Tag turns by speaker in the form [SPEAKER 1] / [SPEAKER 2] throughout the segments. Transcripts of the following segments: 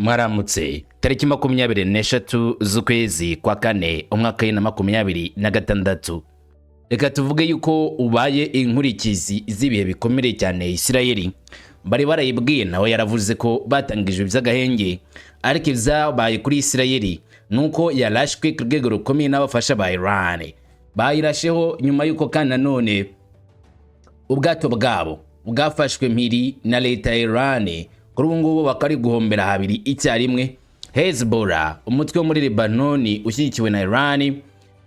[SPEAKER 1] Mwaramutse tariki 23 z'ukwezi kwa kane umwaka wa 2026. Reka tuvuge yuko ubaye inkurikizi z'ibihe bikomere cyane Isirayeli bari barayibwiye nawe yaravuze ko batangije iby'agahenge, ariko ibyabaye kuri Isirayeli nuko yarashwe ku rwego rukomeye n'abafasha ba Iran. Bayirasheho nyuma yuko kandi nanone ubwato bwabo bwafashwe mpiri na leta ya Iran. Kuri ubu ngubu bakari guhombera habiri icyarimwe. Hezbollah, umutwe wo muri Lebanon ushyigikiwe na Iran,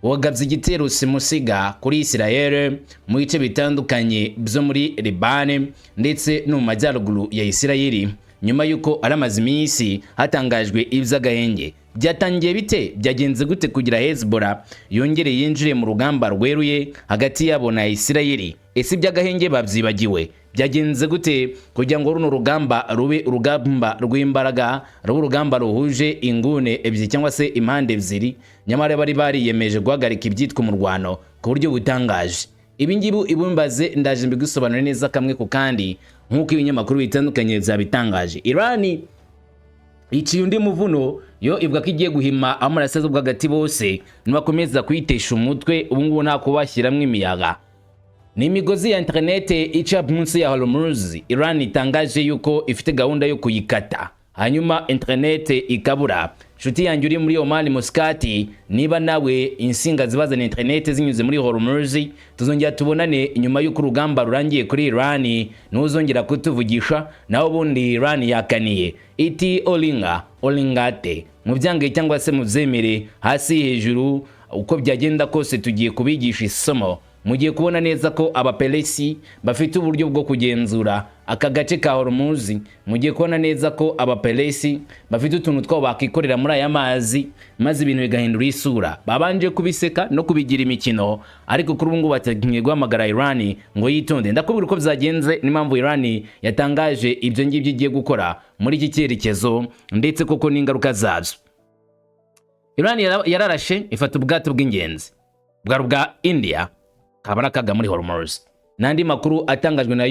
[SPEAKER 1] wagabye igitero simusiga kuri Israel mu bice bitandukanye byo muri Lebanon ndetse no mu majyaruguru ya Isirayeli, nyuma yuko aramaze iminsi hatangajwe iby'agahenge. Byatangiye bite? Byagenze gute kugira Hezbollah yongere yinjire mu rugamba rweruye hagati yabo na Isirayeli? Ese iby'agahenge babyibagiwe? Byagenze gute kugira ngo runo rugamba rube urugamba rw'imbaraga, rube urugamba ruhuje ingune ebyiri cyangwa se impande ebyiri, nyamara bari bariyemeje guhagarika ibyitwa umurwano ku buryo butangaje? Ibi ngibi ibumbaze ndaje mbigusobanura neza kamwe ku kandi nk'uko ibinyamakuru bitandukanye byabitangaje. Iran iciye undi muvuno, yo ivuga ko igiye guhima amaraso bw'agati bose nibakomeza kwitesha umutwe. Ubu ngubu nta kubashyiramo imiyaga. Ni imigozi ya internet ica munsi ya Hormuz. Iran itangaje yuko ifite gahunda yo kuyikata, hanyuma internet ikabura. Shuti yanjye uri muri Oman Muscat, niba nawe insinga zibazana internet zinyuze muri Hormuz, tuzongera tubonane nyuma y'uko urugamba rurangiye kuri Iran. Ntuzongera kutuvugisha naho bundi Iran yakaniye iti olingate mu byange cyangwa se mu byemere hasi hejuru. Uko byagenda kose tugiye kubigisha isomo. Mugiye kubona neza ko abapelesi bafite uburyo bwo kugenzura aka gace ka Hormuz. Mugiye kubona neza ko abapelesi bafite utuntu two bakikorera muri aya mazi, maze ibintu bigahindura isura. Babanje kubiseka no kubigira imikino, ariko kuri ubu ngubu batangiye guhamagara Iran ngo yitonde. Ndakubwira uko byagenze n'impamvu Iran yatangaje ibyo ngibyo igiye gukora muri iki cyerekezo, ndetse koko n'ingaruka zazo. Iran yararashe ifata ubwato bw'ingenzi bwa India kabarakaga muri Hormuz. Nandi makuru atangajwe na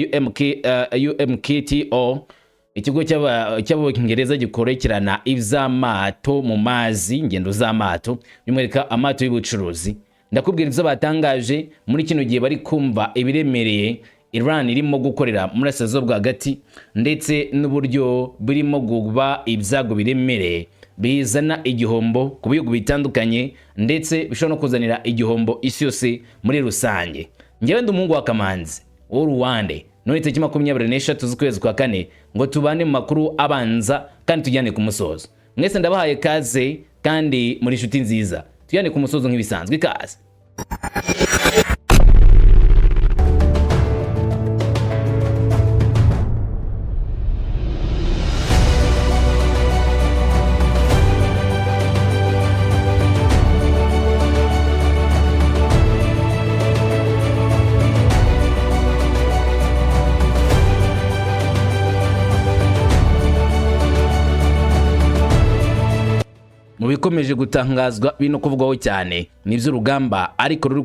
[SPEAKER 1] UMKTO, ikigo cy'Abongereza gikorekerana ivy'amato mu mazi, ingendo z'amato, bimwereka amato y'ubucuruzi. Ndakubwira ibyo batangaje muri kino gihe bari kumva ibiremereye Iran irimo gukorera muri Asazo bwagati, ndetse n'uburyo birimo guba ibyago biremereye bizana igihombo ku bihugu bitandukanye, ndetse bishobora no kuzanira igihombo isi yose muri rusange. Ngewe ndi umuhungu wa Kamanzi wo Ruwande, none tariki 23 z'ukwezi kwa kane ngo tubane mu makuru abanza kandi tujyane ku musozo. Mwese ndabahaye kaze kandi muri shuti nziza, tujyane ku musozo nk'ibisanzwe. Ikaze. Mu bikomeje gutangazwa bino kuvugwaho cyane nivyo urugamba ariko ruri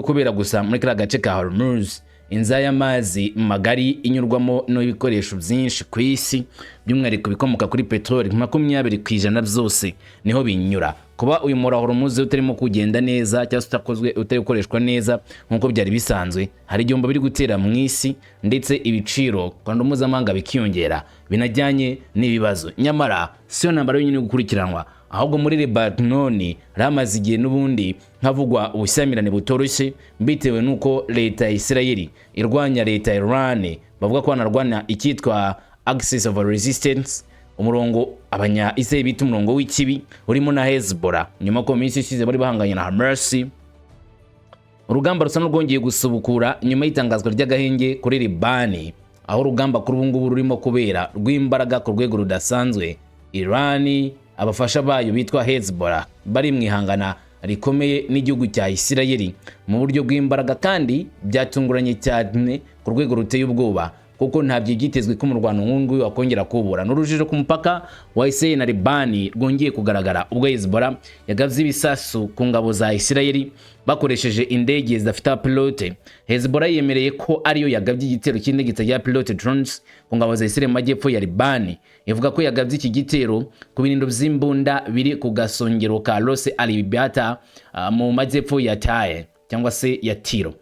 [SPEAKER 1] kubera gusa muri kira gace ka Hormuz, inza y'amazi magari inyurwamo n'ibikoresho byinshi ku isi, by'umwihariko bikomoka kuri petroli 20% byose niho binyura. Kuba uyu mura Hormuz utarimo kugenda neza cyangwa utakozwe utayikoreshwa neza nkuko byari bisanzwe, hari igihombo biri gutera mu isi, ndetse ibiciro kandi mpuzamahanga bikiyongera binajyanye n'ibibazo. Nyamara siyo nambara yonyine gukurikiranwa, ahubwo muri Lebanon ramaze igihe n'ubundi nkavugwa ubushyamirane butoroshye, bitewe nuko leta ya Isirayeli irwanya leta ya Iran. Bavuga ko banarwana icyitwa Axis of Resistance, umurongo abanya-Israel bita umurongo w'ikibi urimo na Hezbollah. Nyuma ko minsi ishize bari bahanganye na Hamas, urugamba rusa n'urwongeye gusubukura nyuma y'itangazwa ry'agahenge kuri Libani, aho urugamba kuri ubu ngubu rurimo kubera rw'imbaraga ku rwego rudasanzwe. Iran abafasha bayo bitwa Hezbollah bari mwihangana rikomeye n'igihugu cya Isirayeli mu buryo bw'imbaraga, kandi byatunguranye cyane ku rwego ruteye ubwoba. kuko ntabyo byitezwe ko umurwano nk'uyu wakongera kubura. N'urujijo ku mupaka wa Israel na Libani rwongeye kugaragara ubwo Hezbollah yagavye ibisasu ku ngabo za Israel bakoresheje indege zidafite abapilote. Hezbollah yemereye ko ariyo yagavye igitero cy'indege zitagira pilote drones ku ngabo za Israel mu majyepfo ya Libani. Ivuga ko yagavye iki gitero ku birindo vy'imbunda biri ku gasongero ka Ras al-Biata mu majyepfo ya Tyre cyangwa se ya Tiro.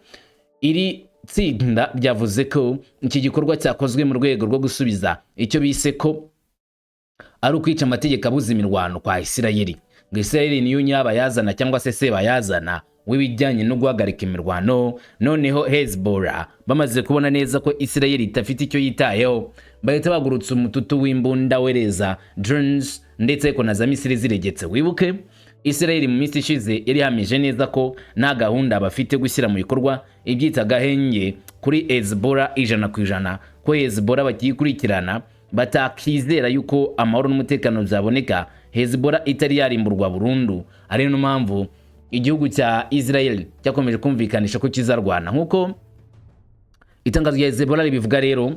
[SPEAKER 1] Iri tsinda ryavuze ko iki gikorwa cyakozwe mu rwego rwo gusubiza icyo bise ko ari ukwica amategeko abuza imirwano kwa Isirayeli. Ngo Isirayeli niyo nyaba yazana cyangwa se seba yazana wibijyanye no guhagarika imirwano. Noneho Hezbollah bamaze kubona neza ko Isirayeli itafite icyo yitayeho, bahita bagurutsa umututu w'imbunda wereza drones ndetse ko na za Misiri ziregetse. Wibuke Israel mu minsi ishize yari hamije neza ko nta gahunda bafite gushyira mu bikorwa ibyita gahenge kuri Hezbollah 100%, ko Hezbollah bakikurikirana batakizera yuko amahoro n'umutekano byaboneka Hezbollah itari yarimburwa burundu. Ari no mpamvu igihugu cya Israel cyakomeje kumvikanisha ko kizarwana. Nkuko itangazo rya Hezbollah bivuga rero,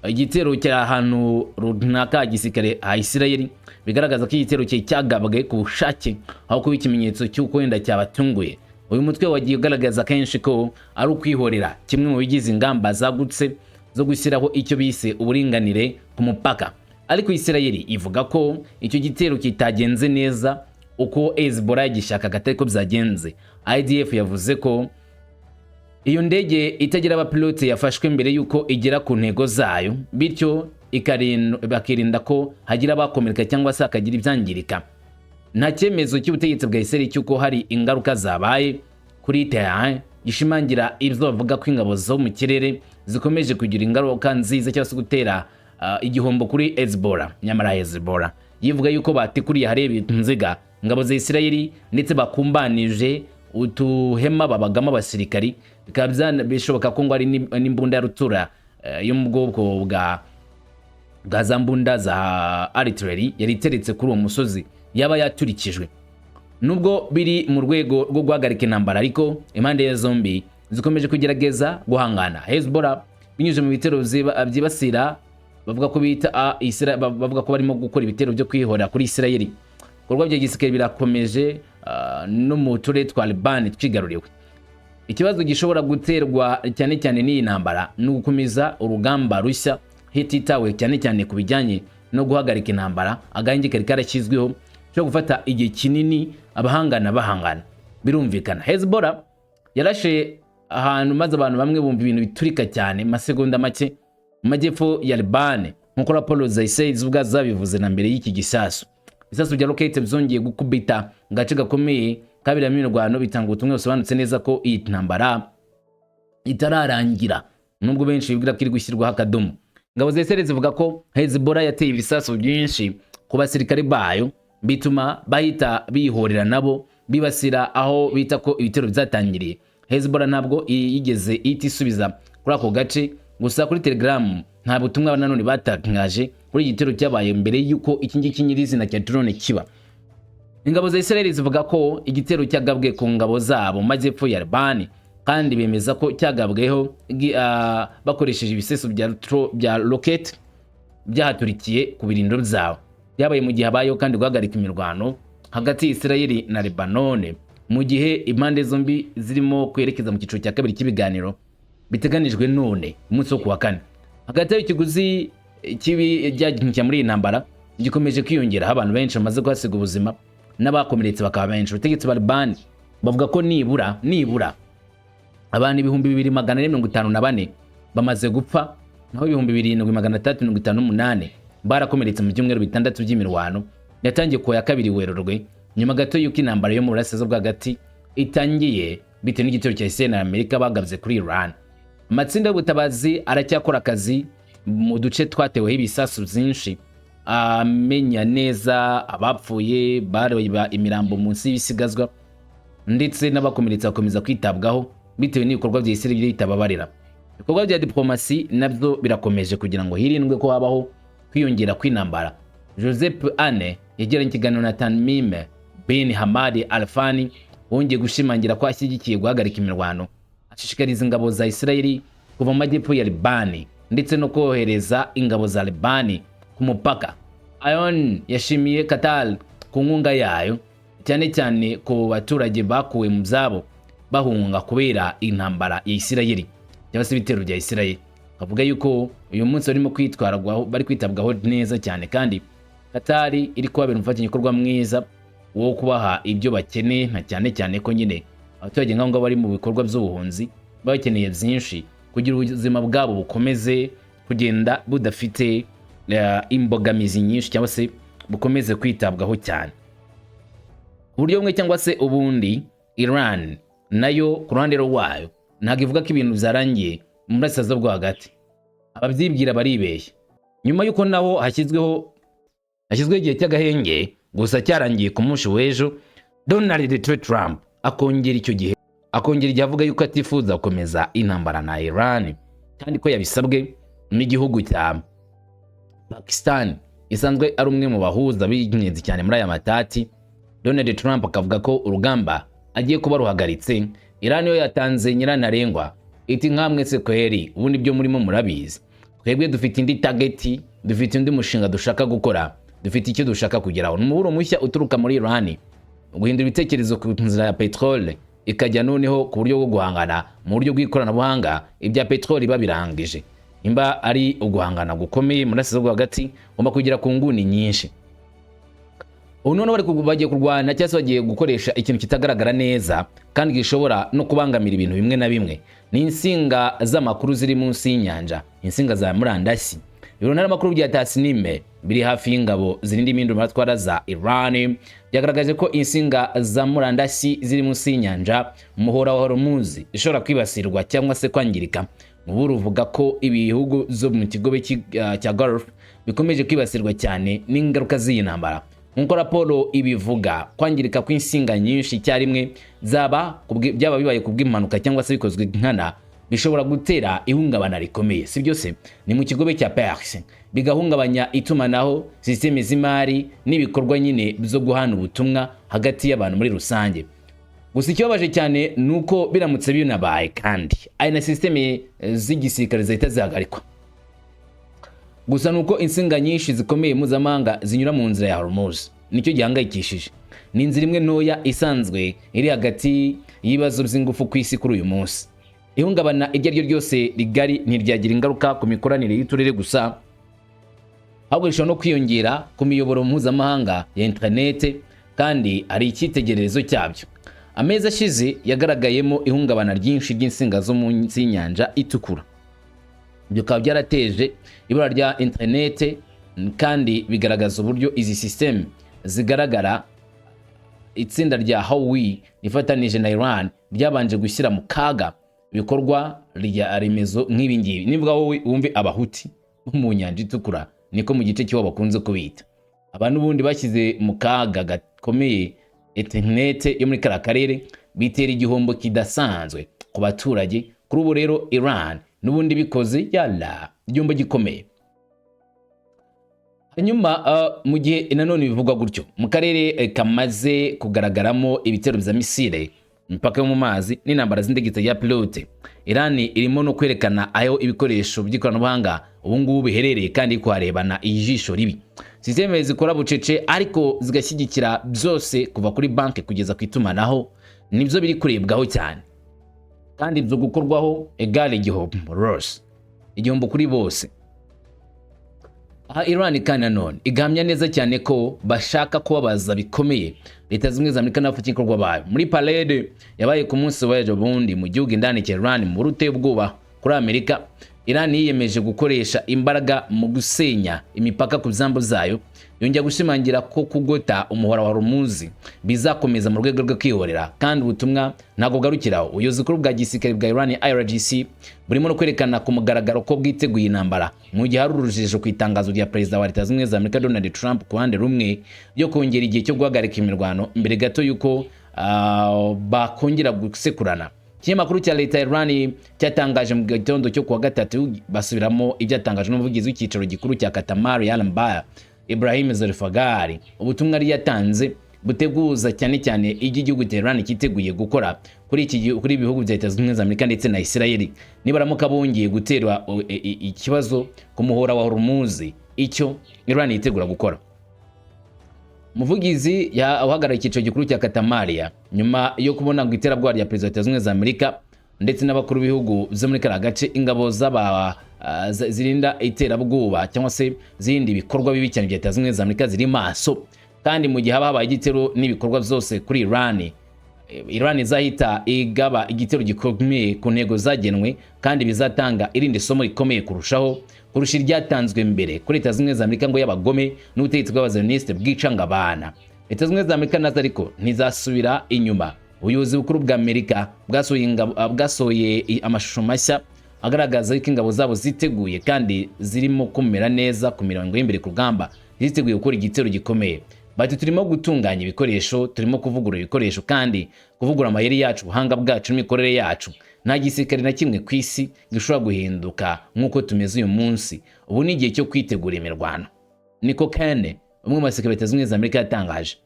[SPEAKER 1] igitero cy'ahantu runaka gisirikare ha Israel bigaragaza ko igitero cyagabwe ku bushake aho kuba ikimenyetso cy'uko wenda cyabatunguye. Uyu mutwe wagiye ugaragaza kenshi ko ari ukwihorera, kimwe mu bigize ingamba zagutse zo gushyiraho icyo bise uburinganire ku mupaka. Ariko Israel ivuga ko icyo gitero kitagenze neza uko Hezbollah gishaka gatari ko byagenze. IDF yavuze ko iyo ndege itagira abapilote yafashwe mbere yuko igera ku ntego zayo, bityo bakirinda ko hagira abakomereka cyangwa se akagira ibyangirika. Nta cyemezo cy'ubutegetsi bwa Israel cyuko hari ingaruka zabaye kuri Tehran gishimangira ibyo bavuga ko ingabo zo mu kirere zikomeje kugira ingaruka nziza cyangwa se gutera igihombo kuri Hezbollah. Nyamara Hezbollah yivuga yuko batikuriye harebe nziga ingabo za Israel ndetse bakumbanije utuhema babagamo abasirikari, bikaba bishoboka ko ngo ari n'imbunda ya rutura yo mu bwoko bwa za mbunda za artillery yari iteretse kuri uwo musozi yaba yaturikijwe. Nubwo biri mu rwego rwo guhagarika intambara, ariko impande ya zombi zikomeje kugerageza guhangana. Hezbollah binyuze mu bitero byibasira bavuga ko bavuga ko barimo gukora ibitero byo kwihora kuri Israel. Ibikorwa bya gisirikare birakomeje no mu turere twa Libani twigaruriwe. Ikibazo gishobora guterwa cyane cyane n'iyi ntambara ni ugukomeza urugamba rushya hititawe cyane cyane ku bijyanye no guhagarika intambara. Agahenge kari karashyizweho cyo gufata igihe kinini bahangana. Birumvikana Hezbollah yarashe ahantu maze abantu bamwe bumva ibintu biturika cyane masegonda make mu majyepfo ya Libani, nkuko raporo za Israel zubwa zabivuze na mbere y'iki gisasu. Ibisasu bya rokete byongeye gukubita gace gakomeye kabiri imirwano, bitanga ubutumwa busobanutse neza ko iyi ntambara itararangira, nubwo benshi bibwira ko iri gushyirwaho akadomo. Ingabo za Israel zivuga ko Hezbollah yateye ibisasu byinshi ku basirikare bayo, bituma bahita bihorera nabo bibasira aho bita ko ibitero byatangiriye. Hezbollah ntabwo yigeze itisubiza kuri ako gace, gusa kuri Telegram nta butumwa nanone batangaje kuri igitero cyabaye mbere yuko iki ngiki nyirizina cya drone kiba. Ingabo za Israel zivuga ko igitero cyagabwe ku ngabo zabo majyepfo ya Libani, kandi bemeza ko cyagabweho bakoresheje ibiseso bya rocket byahaturikiye ku birindiro byabo. Byabaye mu gihe habayeho kandi guhagarika imirwano hagati ya Israel na Lebanon, mu gihe impande zombi zirimo kwerekeza mu cyiciro cya kabiri cy'ibiganiro biteganijwe none umunsi wo kuwa kane. Hagati y'ikiguzi kibi byagikira muri iyi ntambara gikomeje kwiyongera, abantu benshi bamaze kuhasiga ubuzima n'abakomeretse bakaba benshi. Ubutegetsi ba Libani bavuga ko nibura abantu 2454 bamaze gupfa, naho 7358 barakomeretse mu byumweru bitandatu by'imirwano yatangiye ku ya kabiri Werurwe, nyuma gato y'uko intambara yo mu burasirazuba bw'agati itangiye bitewe n'igitero cya Israel na Amerika bagabye kuri Iran. Amatsinda y'ubutabazi aracyakora akazi mu duce twateweho ibisasu byinshi, amenya neza abapfuye, bareba imirambo munsi y'ibisigazwa, ndetse n'abakomeretse bakomeza kwitabwaho bitewe n'ibikorwa bya Israel bitababarira. Ibikorwa bya diplomasi nabyo birakomeje kugira ngo hirindwe ko habaho kwiyongera kw'intambara. Joseph Ane yagiranye ikiganiro na Tamim bin Hamad Al-Thani wongeye gushimangira ko ashyigikiye guhagarika imirwano, ashishikariza ingabo za Israel kuva mu majyepfo ya Libani ndetse no kohereza ingabo za Libani ku mupaka. Ayon yashimiye Qatar ku nkunga yayo cyane cyane ku baturage bakuwe mu byabo bahunga kubera intambara ya Isirayeli cyangwa se ibitero bya Isirayeli. Avuga yuko uyu munsi bari kwitabwaho neza cyane, kandi Qatar iri kubabera umufatanyabikorwa mwiza wo kubaha ibyo bakeneye, nta cyane cyane ko nyine abaturage nk'abo bari mu bikorwa by'ubuhunzi bakeneye byinshi kugira ubuzima bwabo bukomeze kugenda budafite imbogamizi nyinshi cyangwa se bukomeze kwitabwaho cyane. Uburyo bumwe cyangwa se ubundi, Iran nayo ku ruhande rwayo ntabwo ivuga ko ibintu byarangiye mu burasirazuba bwo hagati. Ababyibwira baribeshya. Nyuma y'uko naho hashyizweho igihe cy'agahenge gusa cyarangiye ku munsi w'ejo, Donald Trump akongera igihe avuga yuko atifuza gukomeza intambara na Iran, kandi ko yabisabwe n'igihugu cya Pakistan isanzwe ari umwe mu bahuza b'ingenzi cyane muri aya matati. Donald Trump akavuga ko urugamba agiye kuba ruhagaritse. Iran yo yatanze nyirantarengwa iti nkamwe se kweri ubundi byo murimo murabizi, twebwe dufite indi target, dufite undi mushinga dushaka gukora, dufite icyo dushaka kugeraho. N'umuburo mushya uturuka muri Iran guhindura ibitekerezo ku nzira ya petrole ikajya noneho ku buryo bwo guhangana mu buryo bw'ikoranabuhanga ibya petrole babirangije. Imba ari uguhangana gukomeye muri Burasirazuba hagati, ngomba kugira ku nguni nyinshi. Ubu none bagiye kurwana cyangwa se bagiye gukoresha ikintu kitagaragara neza kandi gishobora no kubangamira ibintu bimwe na bimwe. Ni insinga z'amakuru ziri munsi y'inyanja, insinga za murandasi. Ibiro n'amakuru bya Tasnim biri hafi y'ingabo zirinda impinduramatwara za Iran byagaragaje ko insinga za murandasi ziri munsi y'inyanja umuhora wa Hormuz ishobora kwibasirwa cyangwa se kwangirika. Ubu ruvuga ko ibihugu zo mu kigobe cya Gulf bikomeje kwibasirwa cyane n'ingaruka z'iyi ntambara. Nkuko raporo ibivuga, kwangirika kw'insinga nyinshi cyarimwe byaba bibaye kubw'impanuka cyangwa se bikozwe nkana bishobora gutera ihungabana rikomeye. Si byose ni mu kigobe cya Perse, bigahungabanya itumanaho, systeme z'imari n'ibikorwa nyine byo guhana ubutumwa hagati y'abantu muri rusange. Gusa ikibabaje cyane nuko biramutse binabaye kandi ari na systeme z'igisirikare zahita zihagarikwa. Gusa nuko insinga nyinshi zikomeye mpuzamahanga zinyura mu nzira ya Hormuz, nicyo gihangayikishije. Ni inzira imwe ntoya isanzwe iri hagati y'ibibazo by'ingufu ku isi kuri uyu munsi. Ihungabana iryo ari ryo ryose rigari ntiryagira ingaruka ku mikoranire y'uturere gusa, ahubwo rishobora no kwiyongera ku miyoboro mpuzamahanga ya internet, kandi ari icyitegererezo cyabyo. Amezi ashize yagaragayemo ihungabana ryinshi ry'insinga zo munsi y'inyanja itukura. Ibyo bikaba byarateje ibura rya internet, kandi bigaragaza uburyo izi system zigaragara. Itsinda rya Huawei rifatanije na Iran ryabanje gushyira mu kaga ibikorwa rya remezo nk'ibi ngibi. Nivuga wowe wumve abahuti mu nyanja itukura, niko mu gice cyo bakunze kubita. Abantu bundi bashyize mu kaga gakomeye internet yo muri karere, bitera igihombo kidasanzwe ku baturage. Kuri ubu rero Iran n'ubundi bikoze yalla igihombo gikomeye. Hanyuma mu gihe nanone bivugwa gutyo mu karere kamaze kugaragaramo ibitero bya misile, imipaka yo mu mazi n'intambara z'indege ya pilote, Iran irimo no kwerekana aho ibikoresho by'ikoranabuhanga ubu ngubu biherereye kandi kuharebana ijisho ribi. Systeme zikora bucece ariko zigashyigikira byose kuva kuri banke kugeza ku itumanaho, nibyo biri kurebwaho cyane, kandi byo gukorwaho egale igihombo rose, igihombo kuri bose. Aha Iran kandi nanone igamya neza cyane ko bashaka kubabaza bikomeye Leta zimwe za Amerika n'abafatanyabikorwa bayo. Muri parade yabaye ku munsi w'ejo bundi mu gihugu indani cya Iran mu ruteye ubwoba kuri Amerika, Iran yiyemeje gukoresha imbaraga mu gusenya imipaka ku byambo zayo, yongera gushimangira ko kugota umuhora wa Hormuz bizakomeza mu rwego rwo kwihorera, kandi ubutumwa ntago garukiraho. Ubuyobozi bukuru bwa gisirikare bwa Iran IRGC burimo no kwerekana ku mugaragaro ko bwiteguye intambara, mu gihe hari urujijo ku itangazo rya Perezida wa Leta zimwe za Amerika Donald Trump ku ruhande rumwe yo kongera igihe cyo guhagarika imirwano mbere gato yuko bakongera gusekurana. Ikinyamakuru cya Leta Iran cyatangaje mu gitondo cyo kuwa gatatu basubiramo ibyatangaje n'umuvugizi w'icyicaro gikuru cya Katamar Yalanbaya Ibrahim Zolfagari, ubutumwa yari yatanze buteguza cyane cyane igihugu cya Iran kiteguye gukora kuri ibihugu bya Leta Zunze Ubumwe za Amerika ndetse na Israel nibaramuka bongeye guterwa ikibazo ku muhora wa Hormuz, icyo Iran yitegura gukora. Umuvugizi uhagarariye icyiciro gikuru cya Katamaria nyuma yo kubona ngo iterabwoba rya Perezida wa Leta Zunze Ubumwe za Amerika ndetse n'abakuru b'ibihugu byo muri kariya gace ingabo zirinda iterabwoba cyangwa se zindi bikorwa bibi cyane bya Leta Zunze Ubumwe za Amerika ziri maso, kandi mu gihe haba habaye igitero n'ibikorwa byose kuri Iran izahita igaba igitero gikomeye ku ntego zagenwe kandi bizatanga irindi somo rikomeye kurusha iryatanzwe mbere kuri Leta Zunze Ubumwe za Amerika ngo y'abagome n'ubutegetsi bw'abazioniste bwicanga abana. Leta Zunze Ubumwe za Amerika nazo ariko ntizasubira inyuma. Ubuyobozi bukuru bwa Amerika bwasohoye amashusho mashya agaragaza ko ingabo zabo ziteguye kandi zirimo kumera neza ku mirongo y'imbere ku rugamba, ziteguye gukora igitero gikomeye. Bati turimo gutunganya ibikoresho, turimo kuvugurura ibikoresho kandi kuvugura amayeri yacu, ubuhanga bwacu n'imikorere yacu. Nta gisirikare na kimwe ku isi gishobora guhinduka nk'uko tumeze uyu munsi. Ubu ni igihe cyo kwitegura imirwano, niko Kane umwe mu basirikare Leta Zunze Ubumwe za Amerika yatangaje.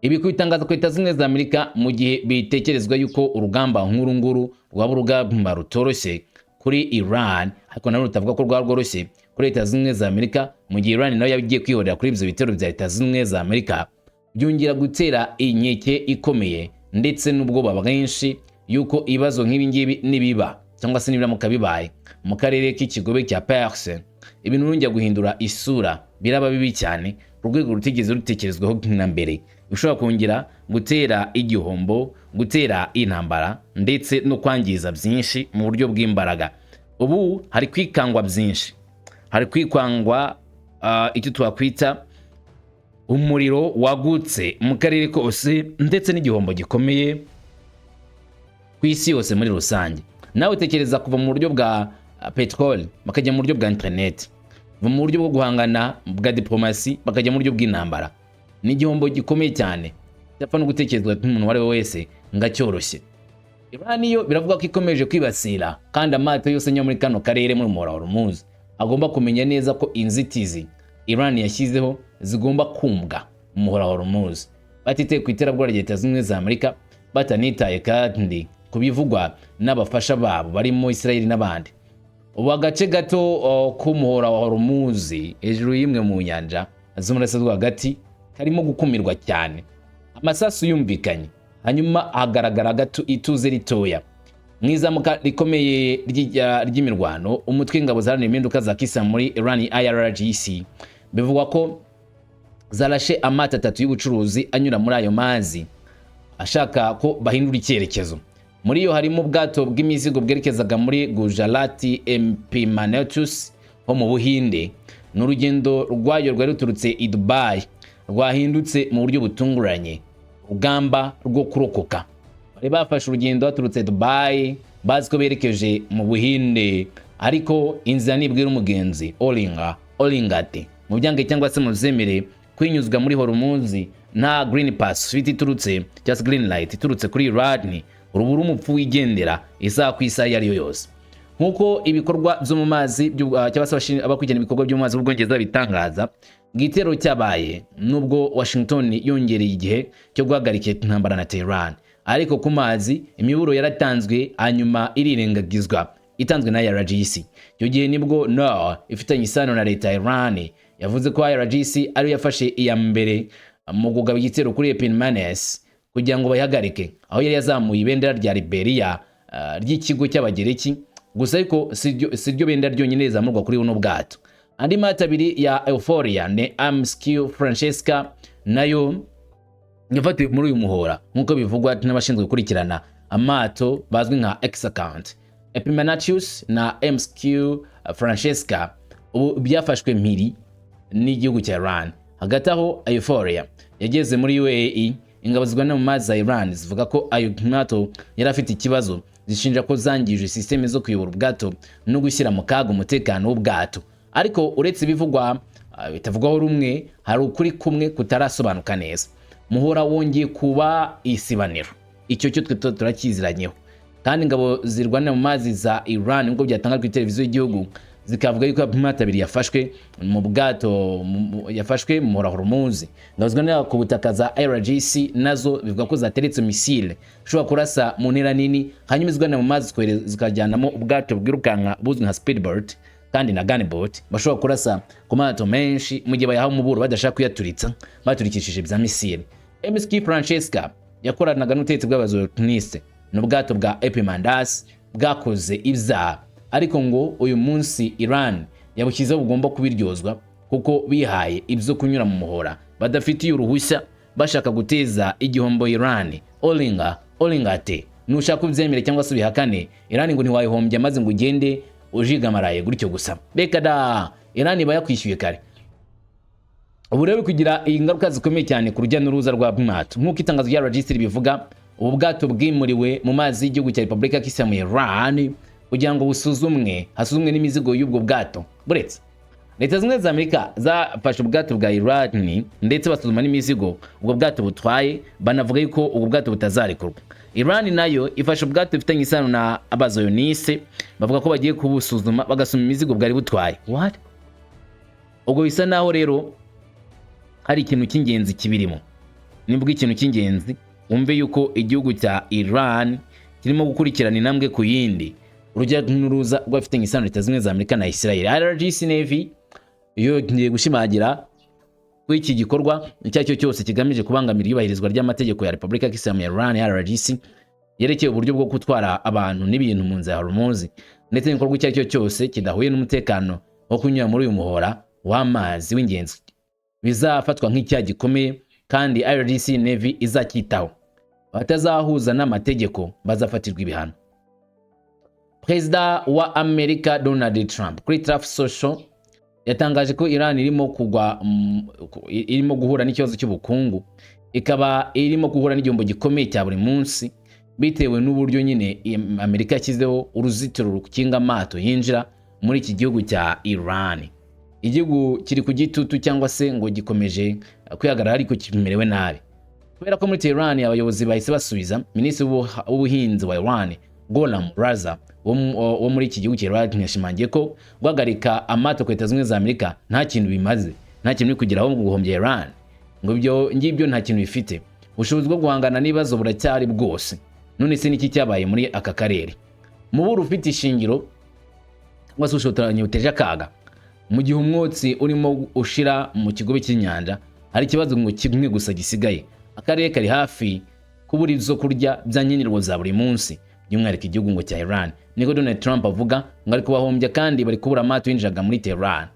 [SPEAKER 1] Ibi kubitangaza ko Leta Zunze Ubumwe za Amerika mu gihe bitekerezwa yuko urugamba nk'uru nguru rwaba urugamba rutoroshye kuri Iran, ariko nanone utavuga ko rworoshye kuri Leta Zunze Ubumwe za Amerika, mu gihe Iran nayo yagiye kwihorera kuri ibyo bitero bya Leta Zunze Ubumwe za Amerika, byongera gutera inkeke ikomeye ndetse n'ubwoba bwinshi yuko ibibazo nk'ibi ngibi nibiba cyangwa se nibiramuka bibaye mu karere k'ikigobe cya Perse, ibintu bijya guhindura isura, biraba bibi cyane ku rwego rutigeze rutekerezwaho na mbere, bishobora kongera gutera igihombo, gutera intambara ndetse no kwangiza byinshi mu buryo bw'imbaraga. Ubu hari kwikangwa byinshi, hari kwikwangwa icyo twakwita umuriro wagutse mu karere kose ndetse n'igihombo gikomeye ku isi yose muri rusange. Nawe tekereza kuva mu buryo bwa petrol bakajya mu buryo bwa internet, kuva mu buryo bwo guhangana bwa diplomasi bakajya mu buryo bw'intambara. Ni igihombo gikomeye cyane cyapfa no gutekerezwa n'umuntu wari wese ngacyoroshye. Iran yo biravuga ko ikomeje kwibasira kandi amato yose nyo muri kano karere muri muhora wa Hormuz agomba kumenya neza ko inzitizi Iran yashyizeho zigomba kumbwa mu muhora wa Hormuz, batite ku iterabwoba rya Leta Zunze Ubumwe za Amerika, batanitaye kandi kubivugwa n'abafasha babo barimo Israel n'abandi. Ubu agace gato k'umuhora wa Hormuz hejuru y'imwe mu nyanja z'umurasirazuba hagati karimo gukumirwa cyane, amasasu yumvikanye, hanyuma hagaragara gato ituze ritoya mwizamuka rikomeye ry'imirwano. Umutwe w'ingabo zaharanira impinduka za Kisilamu muri Iran IRGC bivugwa ko zarashe amato 3 y'ubucuruzi anyura muri ayo mazi ashaka ko bahindura icyerekezo. Muri yo harimo ubwato bw'imizigo bwerekezaga muri Gujarat MP Manetus ho mu Buhinde. N'urugendo rwayo rwari ruturutse i Dubai rwahindutse mu buryo butunguranye, urugamba rwo kurokoka. Bari bafashe urugendo baturutse Dubai bazi ko berekeje mu Buhinde, ariko inzira nibwira umugenzi Olingate mu byange cyangwa se mu zemere kwinyuzwa muri Hormuz nta green pass iturutse cyangwa green light iturutse kuri Iran, urubura umupfu wigendera isaha ku isaha yari yose. Nkuko ibikorwa byo mu mazi cy'abasabashini abakwigena ibikorwa byo mu mazi bw'Ubwongereza bitangaza, igitero cyabaye nubwo Washington yongereye igihe cyo guhagarika intambara na Tehran, ariko ku mazi imiburo yaratanzwe hanyuma irirengagizwa itanzwe na IRGC. Icyo gihe nibwo no ifitanye isano na leta ya Iran yavuze ko IRGC ari yafashe iya mbere mu kugaba igitero kuri Epimanes kugira ngo bayihagarike, aho yari yazamuye ibendera rya Liberia ry'ikigo cy'abagereki. Gusa ariko siryo bendera ryonyine rizamurwa kuri buno bwato. Andi mato 2 ya Euphoria ne MSQ Francesca nayo yafatiwe muri uyu muhora nkuko bivugwa n'abashinzwe gukurikirana amato bazwi nka X-Account. Epimanetus na MSQ Francesca ubu byafashwe mpiri n'igihugu cya Iran. Hagati aho Euphoria yageze muri UAE, ingabo zirwana mu mazi za Iran zivuga ko ayo mato yari afite ikibazo, zishinja ko zangije systeme zo kuyobora ubwato no gushyira mu kaga umutekano w'ubwato. Ariko uretse ibivugwa bitavugwaho rumwe, hari ukuri kumwe kutarasobanuka neza. Muhora wongeye kuba isibaniro, icyo cyo twe turakiziranyeho. Kandi ingabo zirwana mu mazi za Iran ngo byatangajwe ku televiziyo y'igihugu zikavuga yuko amato abiri yafashwe mu bwato yafashwe mu muhora Hormuz. Ngazwa na ku butaka za IRGC nazo bivuga ko zateretse missile ushobora kurasa mu ntera nini hanyuma izwana mu mazi zikajyanamo ubwato bwirukanka buzwi nka speedboat kandi na gunboat bashobora kurasa ku mato menshi mu gihe bayaha umuburo badashaka kuyaturitsa baturikishije bya missile. MSK Francesca yakoranaga n'ubutegetsi bw'abazoniste n'ubwato bwa Epimandas bwakoze ibyaha, ariko ngo uyu munsi Iran yabushyizeho bugomba kubiryozwa kuko bihaye ibyo kunyura mu muhora badafitiye uruhushya bashaka guteza igihombo Iran. Olingate nushaka kubyemera cyangwa se bihakane, Iran ngo ntiwayihombye maze ngo ugende ujigamaraye gutyo gusa. Beka da Iran iba yakwishyuye kare. Ubu rero kugira ingaruka zikomeye cyane ku rujya n'uruza rwa bwato nk'uko itangazo rya Register bivuga. Ubu bwato bwimuriwe mu mazi y'igihugu cya Repubulika y'Islamu ya Iran kugira ngo hasuzumwe n'imizigo y'ubwo bwato. Buretse Leta zimwe za Amerika zafashe ubwato bwa Iran ndetse basuzuma n'imizigo ubwo bwato butwaye, banavuga yuko ubwo bwato butazarekurwa. Iran nayo ifashe ubwato bifitanye isano na abazoniste, bavuga ko bagiye kubusuzuma bagasoma imizigo bwari butwaye. What? Ubwo bisa naho rero hari ikintu cy'ingenzi kibirimo. Nibwo ikintu cy'ingenzi umve yuko igihugu cya Iran kirimo gukurikirana intambwe ku yindi urujya n'uruza rw'abafitanye isano Leta zimwe za Amerika na Israel. IRGC Navy yo ngiye gushimagira ko iki gikorwa icyacyo cyose kigamije kubangamira iyubahirizwa ry'amategeko ya Repubulika y'Islamu ya Iran. IRGC yerekeye uburyo bwo gutwara abantu n'ibintu mu nzira ya Hormuz, ndetse n'igikorwa icyacyo cyose kidahuye n'umutekano wo kunyura muri uyu muhora w'amazi w'ingenzi bizafatwa nk'icyaha gikomeye, kandi IRGC Navy izacyitaho. Batazahuza n'amategeko bazafatirwa ibihano. Perezida wa Amerika Donald Trump kuri Truth Social yatangaje ko Iran irimo guhura n'ikibazo cy'ubukungu, ikaba irimo guhura n'igihombo gikomeye cya buri munsi bitewe n'uburyo nyine Amerika yashyizeho uruzitiro rukinga amato yinjira muri iki gihugu cya Iran. Igihugu kiri ku gitutu cyangwa se ngo gikomeje kwihagarara, ariko kimerewe nabi kubera ko muri Tehran abayobozi bahise basubiza. Minisitiri w'ubuhinzi wa Iran Gholam Raza wo muri iki gihugu cya Iran yashimangiye ko guhagarika amato ku Leta zimwe za Amerika nta kintu bimaze, nta kintu biri kugeraho mu guhombya Iran. Ngo ibyo ngibyo nta kintu bifite, ubushobozi bwo guhangana n'ibibazo buracyari bwose. None se niki cyabaye muri aka karere? Mubura ufite ishingiro cyangwa se ushotoranye uteje akaga mu gihe umwotsi urimo ushira mu kigobe cy'inyanja. Hari ikibazo ngo kimwe gusa gisigaye, akarere kari hafi kubura ibyo kurya bya nkenerwa za buri munsi, by'umwihariko igihugu ngo cya Iran. Niko Donald Trump avuga ngo ari kubahombya kandi bari kubura amato yinjiraga muri Tehran.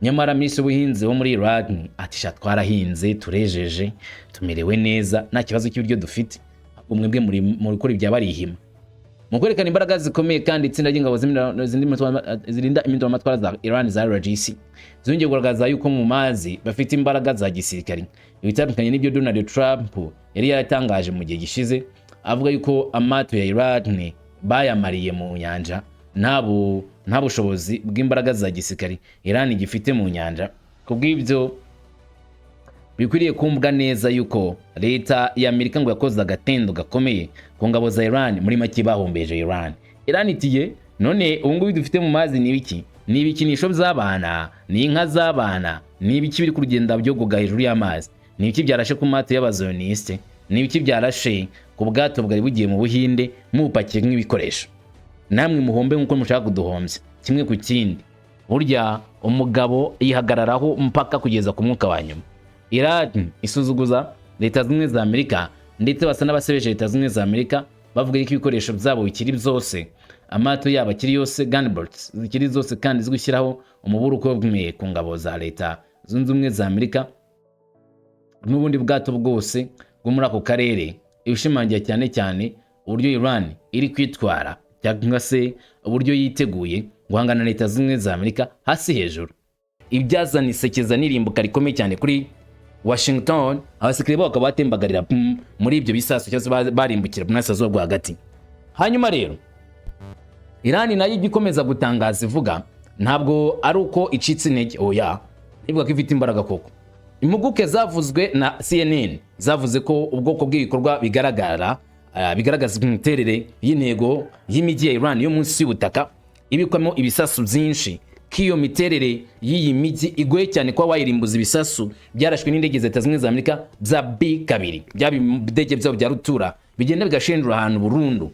[SPEAKER 1] Nyamara Minisitiri w'ubuhinzi wo muri Iran ati twarahinze turejeje tumerewe neza nta kibazo cy'ibiryo dufite, mwebwe muri gukora ibya barihima. Mu kwerekana imbaraga zikomeye kandi itsinda ry'ingabo zirinda impinduramatwara za Iran za IRGC zongeye kugaragaza yuko mu mazi bafite imbaraga za gisirikare. Ibitandukanye n'ibyo Donald Trump yari yaratangaje mu gihe gishize avuga yuko amato ya Iran bayamariye mu nyanja nta bushobozi bw'imbaraga za gisirikare Iran gifite mu nyanja. Kubw'ibyo bikwiriye kumvwa neza yuko Leta ya Amerika ngo yakoze agatendo gakomeye ku ngabo za Iran, muri make bahombeje Iran. Iran itiye none ubu ngubu dufite mu mazi ni ibiki? Ni ibikinisho by'abana, ni inka z'abana, ni ibiki biri kugenda byo guga hejuru y'amazi? Ni ibiki byarashe ku mato y'abazoniste? Ni ibiki byarashe ku bwato bwari bugiye mu Buhinde mupakiye nk'ibikoresho? Namwe muhombe nk'uko mushaka kuduhombya kimwe ku kindi. Burya umugabo yihagararaho mpaka kugeza ku mwuka wa nyuma. Iran isuzuguza Leta zimwe za Amerika ndetse basa n'abasebeje Leta zimwe za Amerika bavuga ko ibikoresho byabo bikiri byose, amato yabo akiri yose, gunboats zikiri zose kandi zigushyiraho umuburo ukomeye ku ngabo za Leta zunze ubumwe za Amerika n'ubundi bwato bwose bwo muri ako karere. Ibishimangira cyane cyane uburyo Iran iri kwitwara cyangwa se uburyo yiteguye guhangana na Leta zimwe za Amerika hasi hejuru. Ibyazana isekeza n'irimbuka rikomeye cyane kuri Washington, abasikire bakaba batembagarira muri ibyo bisasu cyose barimbukira mu nasazo bwa hagati. Hanyuma rero Iran nayo igikomeza gutangaza ivuga ntabwo ari uko icitse intege, oya, ivuga ko ifite imbaraga koko. Impuguke zavuzwe na CNN zavuze ko ubwoko bw'ibikorwa bigaragaza imiterere y'intego y'imijyi ya Iran yo munsi y'ubutaka ibikwamo ibisasu byinshi k'iyo miterere y'iyi mijyi igoye cyane kwa wayirimbuza ibisasu byarashwe n'indege za Leta Zunze za Amerika bya B2 byaba indege byabo bya rutura bigenda bigashendura ahantu burundu.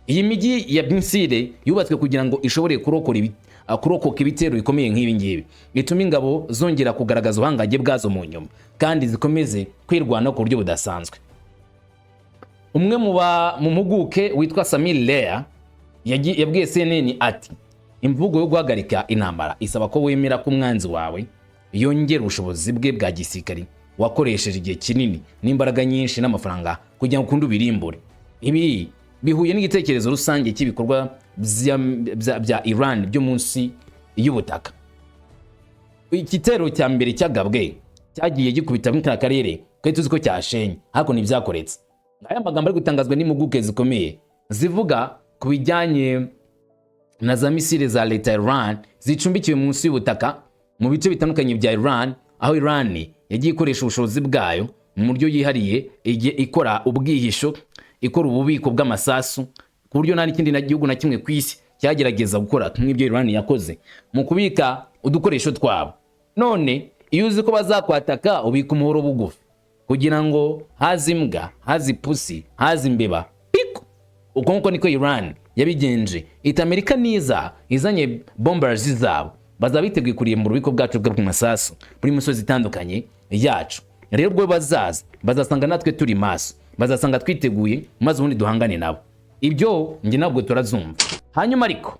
[SPEAKER 1] Iyi mijyi ya Misile yubatswe kugira ngo ishobore kurokoka ibitero bikomeye nk'ibi ngibi, bituma ingabo zongera kugaragaza ubuhangange bwazo mu nyuma kandi zikomeze kwirwana ku buryo budasanzwe. Umwe mu mpuguke witwa Samir Lea yabwiye CNN ati imvugo yo guhagarika intambara isaba ko wemera ko umwanzi wawe yongera ubushobozi bwe bwa gisirikari wakoresheje igihe kinini n'imbaraga nyinshi n'amafaranga kugira ngo ukunde ubirimbure. Ibi bihuye n'igitekerezo rusange cy'ibikorwa bya Iran byo munsi y'ubutaka. Igitero cya mbere cyagabwe cyagiye gikubita mu karere kandi tuzi ko cyashenye hako ntibyakoretse. Aya magambo ari gutangazwa n'impuguke zikomeye zivuga ku bijyanye na za misile za leta Iran zicumbikiwe munsi y'ubutaka mu bice bitandukanye bya Iran, aho Iran yagiye ikoresha ubushobozi bwayo mu buryo yihariye ikora ubwihisho, ikora ububiko bw'amasasu ku buryo nta n'ikindi gihugu na kimwe ku isi cyagerageza gukora nk'ibyo Iran yakoze mu kubika udukoresho twabo. None iyo uzi ko bazakwataka ubika umuhoro bugufi kugira ngo hazi imbwa, hazi pusi, hazi imbeba piko. Uko nkuko niko Iran yabigenje. Amerika niza izanye bombers zabo bazabiteguye kurimbura ububiko bwacu bw'amasasu buri musozi itandukanye yacu. Rero bwo bazasanga natwe turi maso, bazasanga twiteguye maze ubundi duhangane nabo. Ibyo nge nabwo turazumva. Hanyuma ariko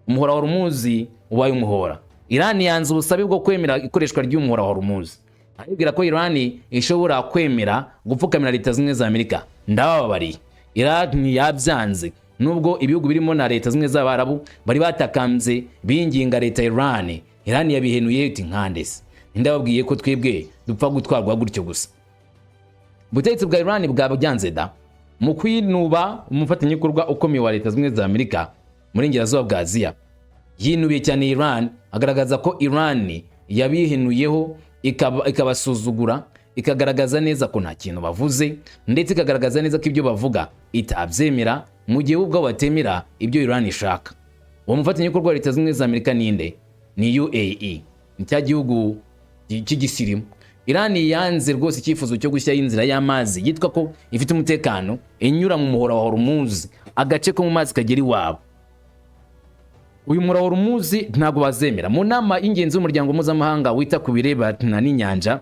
[SPEAKER 1] umuhora wa Hormuz ubaye umuhora. Iran yanze ubusabe bwo kwemera ikoreshwa ry'umuhora wa Hormuz. Aribwira ko Iran ishobora kwemera gupfukamira Leta Zunze za Amerika. Ndababariye. Iran yabyanze nubwo ibihugu birimo na Leta Zunze z'Abarabu bari batakamze binginga leta Iran. Iran yabihenuye iti nkandese. Ndababwiye ko twebwe dupfa gutwarwa gutyo gusa. Butegetsi bwa Iran bwabyanze da mu kwinuba umufatanyabikorwa ukomeye wa Leta Zunze za Amerika muri Ingerazuba bwa Aziya. Yinubiye cyane Iran, agaragaza ko Iran yabihenuyeho ikabasuzugura, ikagaragaza neza ko nta kintu bavuze, ndetse ikagaragaza neza ko ibyo bavuga itabyemera mu gihe ubwo batemera ibyo Iran ishaka. Uwo mufatanyabikorwa wa Leta Zunze za Amerika ninde? Ni UAE, ni cya gihugu cy'igisirimu. Iran yanze rwose icyifuzo cyo gushyira inzira y'amazi yitwa ko ifite umutekano inyura mu muhora wa Hormuz, agace ko mu mazi kagera iwabo. Uyu muhora wa Hormuz ntabwo bazemera. Mu nama y'ingenzi y'umuryango mpuzamahanga wita ku birebana n'inyanja,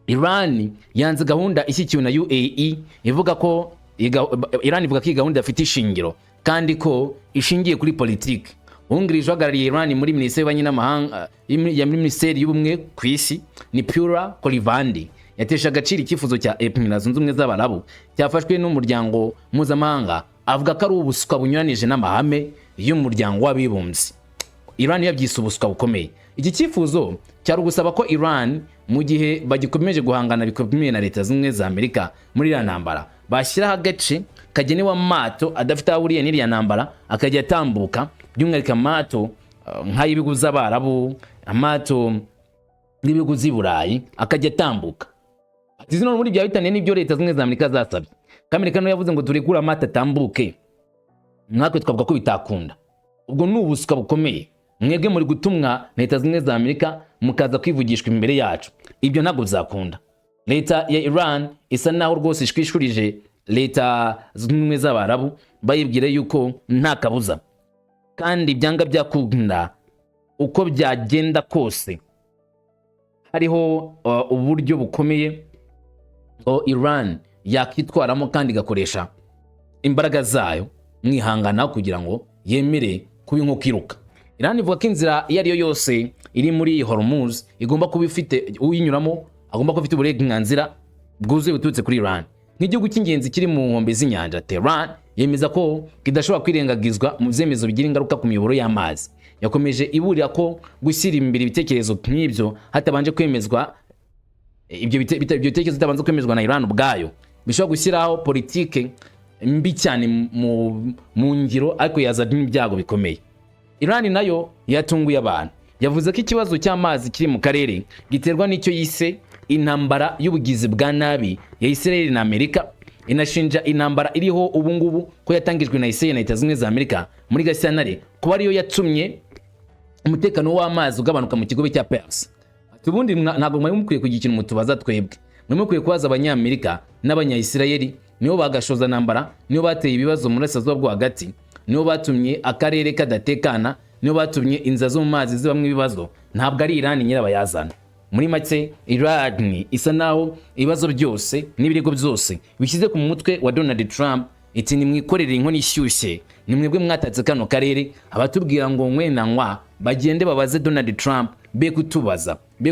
[SPEAKER 1] Iran yanze gahunda ishyikiwe na UAE ivuga ko Iran ivuga ko gahunda ifite ishingiro kandi ko ishingiye kuri politiki. Uwungirije uhagarariye Iran muri Minisiteri y'Ububanyi n'Amahanga ya Minisiteri y'Ubumwe ku isi ni Pura Kolivandi yatesha agaciro icyifuzo cya Leta Zunze Ubumwe z'Abarabu cyafashwe n'umuryango mpuzamahanga, avuga ko ari ubuswa bunyuranije n'amahame y'umuryango w'abibumbye. Iran yabyise ubuswa bukomeye. Iki cyifuzo cyari gusaba ko Iran mu gihe bagikomeje guhangana bikomeye na Leta Zunze za Amerika muri iriya ntambara bashyiraho agace kagenewe amato adafite ahuriye n'iriya ntambara akajya atambuka, by'umwihariko amato nk'ay'ibihugu z'Abarabu, amato y'ibihugu z'i Burayi akajya atambuka. Ati zino muri bya bitane n'ibyo Leta Zunze za Amerika zasabye. Amerika no yavuze ngo turekura amato atambuke, mwakwe twavuga ko bitakunda. Ubwo ni ubuswa bukomeye. Mwebwe muri gutumwa na Leta Zunze za Amerika mukaza kwivugishwa imbere yacu. Ibyo ntabwo bizakunda. Leta ya Iran isa naho rwose ishwishurije Leta Zunze z'Abarabu bayibwire yuko nta kabuza kandi byanga byakunda uko byagenda kose hariho uburyo bukomeye Iran yakitwaramo kandi gakoresha imbaraga zayo mwihangana kugira ngo yemere kuba inkokiruka. Iran ivuga ko inzira iyo ariyo yose iri muri Hormuz igomba kuba ifite uyinyuramo, agomba kuba ifite uburenganzira bwuzuye buturutse kuri Iran. Nk'igihugu cy'ingenzi kiri mu nkombe z'inyanja, Tehran yemeza ko kidashobora kwirengagizwa mu byemezo bigira ingaruka ku miyoboro y'amazi. Yakomeje iburira ko gushyira imbere ibitekerezo nk'ibyo hatabanje kwemezwa ibyo bitekerezo bitabanza kwemezwa na Iran ubwayo bishobora gushyiraho politike mbi cyane mu ngiro, ariko yazana n'ibyago bikomeye. Iran nayo yatunguye abantu, yavuze ko ikibazo cy'amazi kiri mu karere giterwa n'icyo yise intambara y'ubugizi bwa nabi ya Israel na Amerika. Inashinja intambara iriho ubu ngubu ko yatangijwe na Israel na Leta Zunze za Amerika muri Gashyantare kuba ariyo yatumye umutekano w'amazi ugabanuka mu kigobe cya Perse. Ati ubundi ntabwo mwari mukwiye kugira ikintu mutubaza twebwe, mwari mukwiye kubaza Abanyamerika n'Abanyayisirayeli, nibo bagashoza nambara, nibo bateye ibibazo mu burasirazuba bwo hagati, nibo batumye akarere kadatekana, nibo batumye inza zo mu mazi zibamwe ibibazo, ntabwo ari Iran nyirabayazana. Muri make Iran isa naho ibibazo byose n'ibirego byose bishyize ku mutwe wa Donald Trump. Iti ni mwikorere inkoni ishyushye, ni mwebwe mwatatse kano karere, abatubwira ngo mwena nkwa bagende babaze Donald Trump, be kutubaza, be